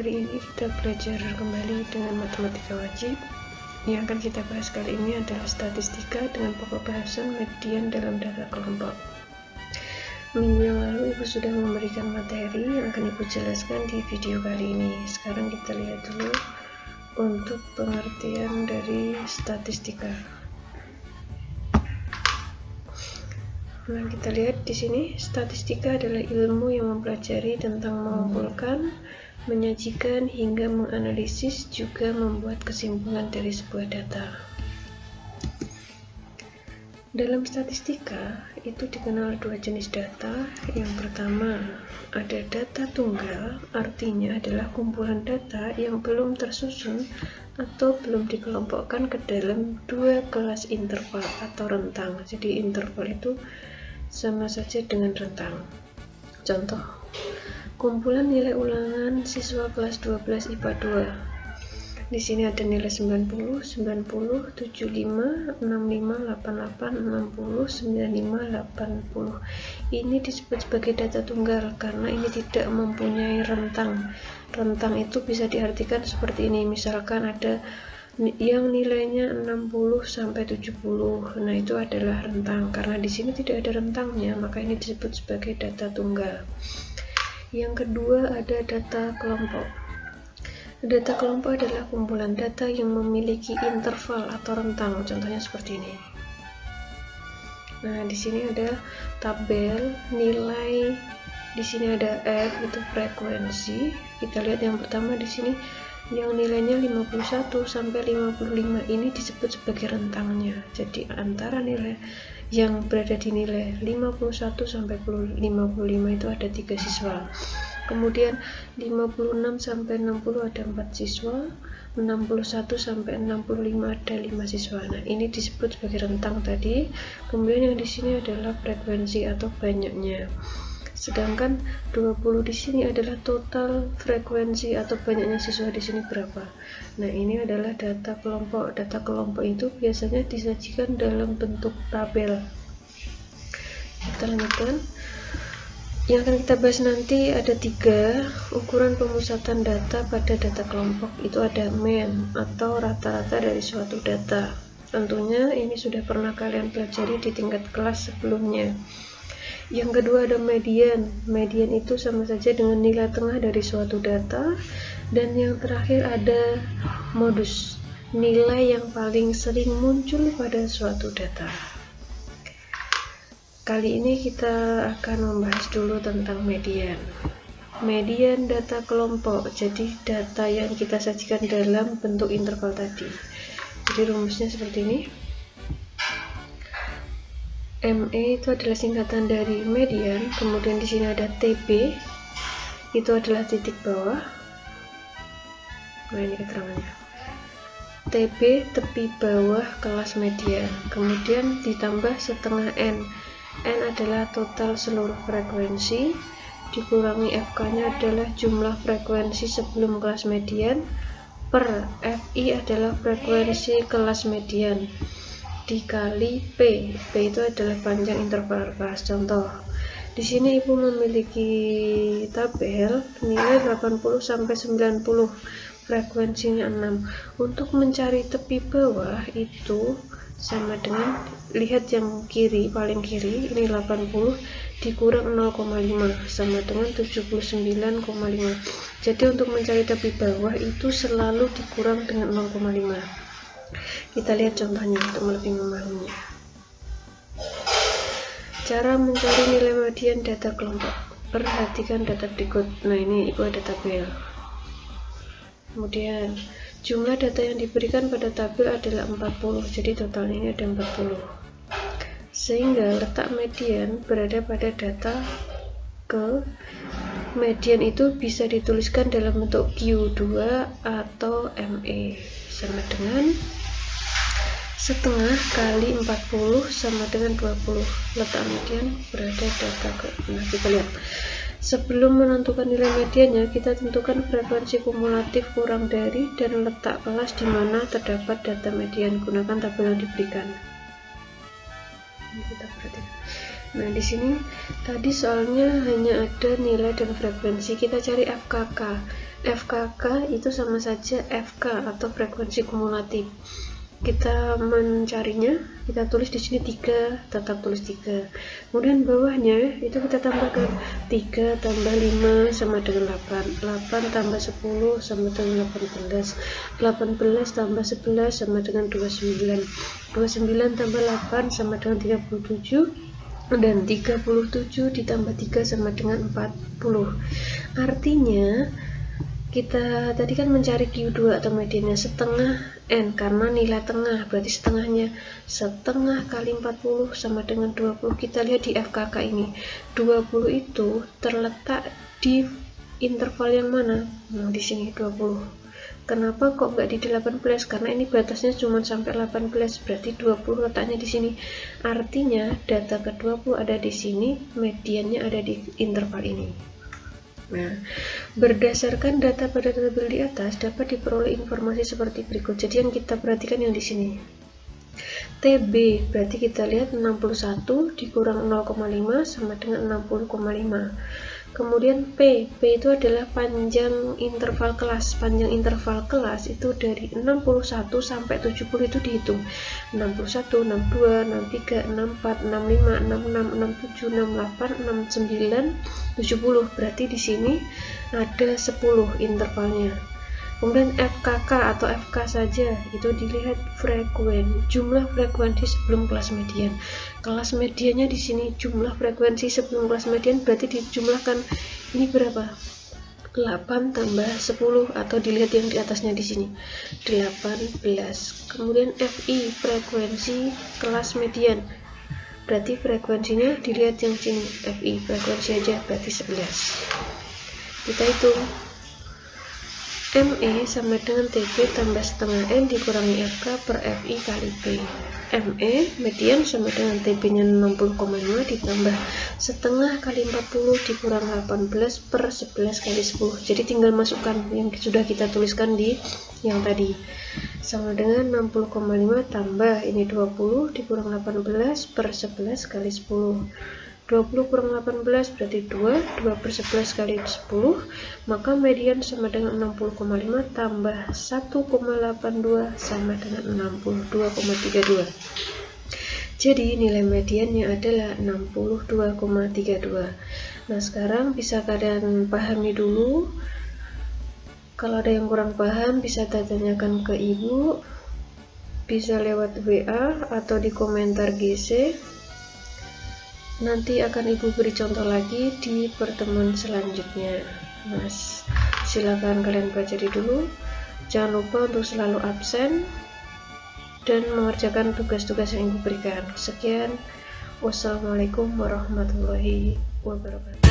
kali ini kita belajar kembali dengan matematika wajib. Yang akan kita bahas kali ini adalah statistika dengan pokok bahasan median dalam data kelompok. Minggu yang lalu Ibu sudah memberikan materi yang akan Ibu jelaskan di video kali ini. Sekarang kita lihat dulu untuk pengertian dari statistika. Nah, kita lihat di sini, statistika adalah ilmu yang mempelajari tentang mengumpulkan, menyajikan, hingga menganalisis, juga membuat kesimpulan dari sebuah data. Dalam statistika, itu dikenal dua jenis data. Yang pertama, ada data tunggal, artinya adalah kumpulan data yang belum tersusun atau belum dikelompokkan ke dalam dua kelas interval atau rentang. Jadi interval itu sama saja dengan rentang. Contoh, kumpulan nilai ulangan siswa kelas 12 IPA 2. Di sini ada nilai 90, 90, 75, 65, 88, 60, 95, 80. Ini disebut sebagai data tunggal karena ini tidak mempunyai rentang. Rentang itu bisa diartikan seperti ini. Misalkan ada yang nilainya 60 sampai 70. Nah, itu adalah rentang. Karena di sini tidak ada rentangnya, maka ini disebut sebagai data tunggal. Yang kedua ada data kelompok. Data kelompok adalah kumpulan data yang memiliki interval atau rentang. Contohnya seperti ini. Nah, di sini ada tabel nilai. Di sini ada F, itu frekuensi. Kita lihat yang pertama di sini yang nilainya 51 sampai 55, ini disebut sebagai rentangnya. Jadi antara nilai yang berada di nilai 51 sampai 55 itu ada 3 siswa. Kemudian 56 sampai 60 ada 4 siswa, 61 sampai 65 ada 5 siswa. Nah, ini disebut sebagai rentang tadi. Kemudian yang di sini adalah frekuensi atau banyaknya. Sedangkan 20 di sini adalah total frekuensi atau banyaknya siswa di sini berapa. Nah, ini adalah data kelompok. Data kelompok itu biasanya disajikan dalam bentuk tabel. Kita lanjutkan. Yang akan kita bahas nanti ada 3 ukuran pemusatan data pada data kelompok. Itu ada mean atau rata-rata dari suatu data. Tentunya ini sudah pernah kalian pelajari di tingkat kelas sebelumnya. Yang kedua ada median. Median itu sama saja dengan nilai tengah dari suatu data. Dan yang terakhir ada modus, nilai yang paling sering muncul pada suatu data. Kali ini kita akan membahas dulu tentang median. Median data kelompok, jadi data yang kita sajikan dalam bentuk interval tadi. Jadi rumusnya seperti ini. ME itu adalah singkatan dari median, kemudian di sini ada TB, itu adalah titik bawah. Nah, ini keterangannya. TB tepi bawah kelas median, kemudian ditambah setengah N. N adalah total seluruh frekuensi, dikurangi FK-nya adalah jumlah frekuensi sebelum kelas median, per FI adalah frekuensi kelas median, dikali P. P itu adalah panjang interval kelas. Contoh, di sini Ibu memiliki tabel nilai 80 sampai 90, frekuensinya 6. Untuk mencari tepi bawah itu sama dengan, lihat yang kiri, paling kiri, ini 80 dikurang 0,5 sama dengan 79,5. Jadi untuk mencari tepi bawah itu selalu dikurang dengan 0,5. Kita lihat contohnya untuk lebih memahaminya. Cara mencari nilai median data kelompok. Perhatikan data berikut. Nah, ini Ibu ada tabel. Kemudian jumlah data yang diberikan pada tabel adalah 40. Jadi totalnya ini ada 40. Sehingga letak median berada pada data ke median itu bisa dituliskan dalam bentuk Q2 atau ME sama dengan setengah kali 40 sama dengan 20. Letak median berada data ke. Nah, kita lihat. Sebelum menentukan nilai mediannya, kita tentukan frekuensi kumulatif kurang dari dan letak kelas di mana terdapat data median. Gunakan tabel yang diberikan. Ini kita perhatikan. Nah, di sini tadi soalnya hanya ada nilai dan frekuensi. Kita cari FKK. FKK itu sama saja FK atau frekuensi kumulatif. Kita mencarinya, kita tulis di sini 3, tetap tulis 3. Kemudian bawahnya itu kita tambahkan 3 tambah 5 sama dengan 8. 8 tambah 10 sama dengan 18. 18 tambah 11 sama dengan 29. 29 tambah 8 sama dengan 37. Dan 37 ditambah 3 sama dengan 40. Artinya kita tadi kan mencari Q2 atau mediannya setengah N karena nilai tengah, berarti setengahnya setengah kali 40 sama dengan 20. Kita lihat di FKK ini 20 itu terletak di interval yang mana? Nah, di sini 20. Kenapa kok nggak di 18? Karena ini batasnya cuma sampai 18, berarti 20 letaknya di sini. Artinya data ke-20 ada di sini, mediannya ada di interval ini. Nah, berdasarkan data pada tabel di atas dapat diperoleh informasi seperti berikut. Jadi yang kita perhatikan yang di sini. TB berarti kita lihat 61 dikurang 0,5 sama dengan 60,5. Kemudian P itu adalah panjang interval kelas. Panjang interval kelas itu dari 61 sampai 70 itu dihitung. 61, 62, 63, 64, 65, 66, 67, 68, 69, 70. Berarti di sini ada 10 intervalnya. Kemudian FKK atau FK saja itu dilihat jumlah frekuensi sebelum kelas median. Kelas mediannya di sini jumlah frekuensi sebelum kelas median berarti dijumlahkan ini berapa? 8 tambah 10 atau dilihat yang di atasnya di sini 18. Kemudian FI frekuensi kelas median. Berarti frekuensinya dilihat yang sini FI frekuensi aja berarti 11. Kita hitung ME sama dengan TB tambah setengah N dikurangi FK per FI kali P. ME median sama dengan TB nya 60,5 ditambah setengah kali 40 dikurang 18 per 11 kali 10. Jadi tinggal masukkan yang sudah kita tuliskan di yang tadi. Sama dengan 60,5 tambah ini 20 dikurang 18 per 11 kali 10. 20 kurang 18 berarti 2 per 11 kali 10, maka median sama dengan 60,5 tambah 1,82 sama dengan 62,32. Jadi nilai mediannya adalah 62,32. Nah, sekarang bisa kalian pahami dulu. Kalau ada yang kurang paham bisa tanyakan ke ibu, bisa lewat WA atau di komentar GC. Nanti akan ibu beri contoh lagi di pertemuan selanjutnya. Mas, silakan kalian pelajari dulu. Jangan lupa untuk selalu absen dan mengerjakan tugas-tugas yang ibu berikan. Sekian, wassalamualaikum warahmatullahi wabarakatuh.